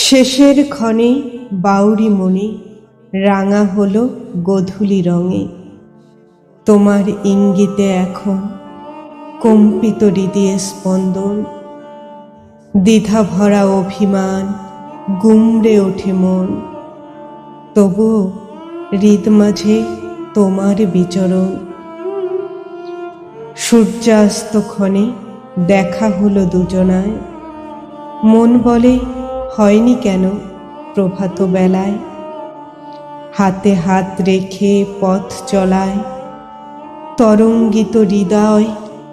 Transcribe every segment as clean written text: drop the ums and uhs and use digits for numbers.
শেষের ক্ষণে বাউরি মনে রাঙা হলো গোধূলি রঙে। তোমার ইঙ্গিতে এখন কম্পিত হৃদয়ে স্পন্দন, দ্বিধা ভরা অভিমান গুমড়ে ওঠে মন। তবুও হৃদ মাঝে তোমার বিচরণ। সূর্যাস্ত ক্ষণে দেখা হলো দুজনায়, মন বলে হয়নি কেন প্রভাত বেলায়। হাতে হাত রেখে পথ চলায়, তরঙ্গিত হৃদয়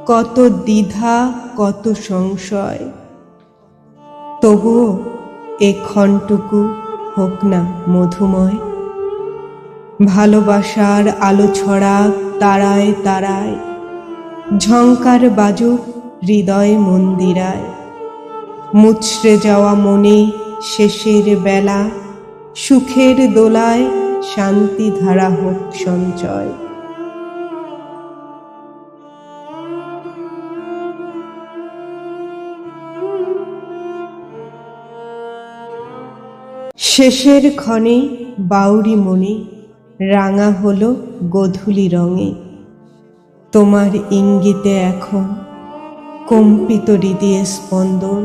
কত দ্বিধা কত সংশয়। তবুও এ ক্ষণটুকু হোক না মধুময়। ভালোবাসার আলো ছড়া তারায় তারায়, ঝংকার বাজুক হৃদয় মন্দিরায়। মুচড়ে যাওয়া মনে শেষের বেলা, সুখের দোলায় শান্তি ধারা হোক সঞ্চয়। শেষের ক্ষণে বাউরি মনে রাঙা হলো গোধূলি রঙে। তোমার ইঙ্গিতে এখন কম্পিত হৃদয়ে স্পন্দন,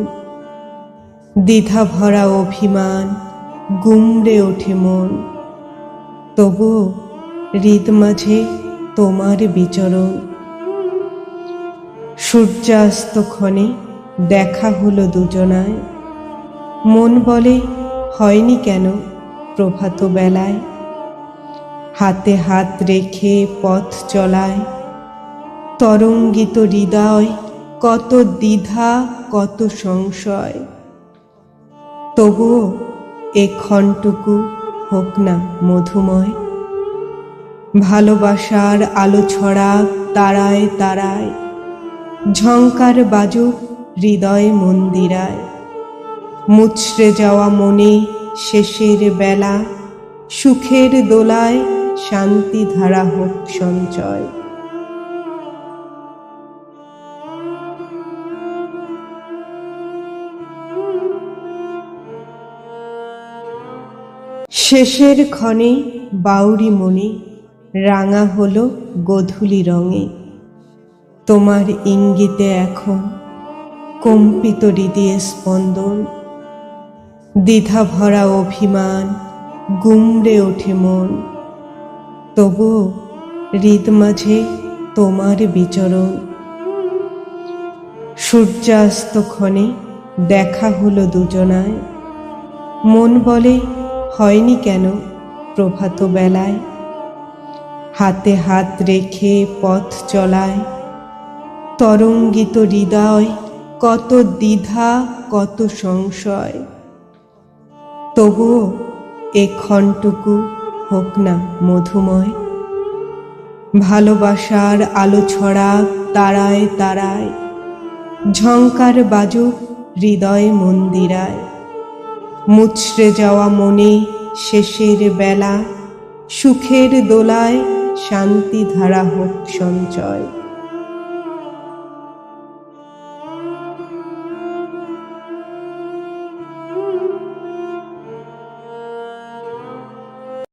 দ্বিধা ভরা অভিমান গুমড়ে ওঠে মন। তবুও হৃদ মাঝে তোমার বিচরণ। সূর্যাস্ত ক্ষণে দেখা হলো দুজনায়, মন বলে হয়নি কেন প্রভাত বেলায়। হাতে হাত রেখে পথ চলায়, তরঙ্গিত হৃদয় কত দ্বিধা কত সংশয়। তবুও এ ক্ষণটুকু হোক না মধুময়। ভালোবাসার আলো ছড়া তারায় তারায়, ঝংকার বাজুক হৃদয় মন্দিরায়। মুচড়ে যাওয়া মনে শেষের বেলা, সুখের দোলায় শান্তি ধারা হোক সঞ্চয়। শেষের ক্ষণে বাউরি মনে রাঙা হলো গোধূলি রঙে। তোমার ইঙ্গিতে এখন কম্পিত হৃদয়ে স্পন্দন, দ্বিধা ভরা অভিমান গুমড়ে ওঠে মন। তবুও হৃদ মাঝে তোমার বিচরণ। সূর্যাস্ত ক্ষণে দেখা হলো দুজনায়, মন বলে হয়নি কেন প্রভাত বেলায়। হাতে হাত রেখে পথ চলায়, তরঙ্গিত হৃদয় কত দ্বিধা কত সংশয়। তবুও এ ক্ষণটুকু হোক না মধুময়। ভালোবাসার আলো ছড়া তারায় তারায়, ঝংকার বাজুক হৃদয় মন্দিরায়। মুচড়ে যাওয়া মনে শেষের বেলা, সুখের দোলায় শান্তি ধারা হোক সঞ্চয়।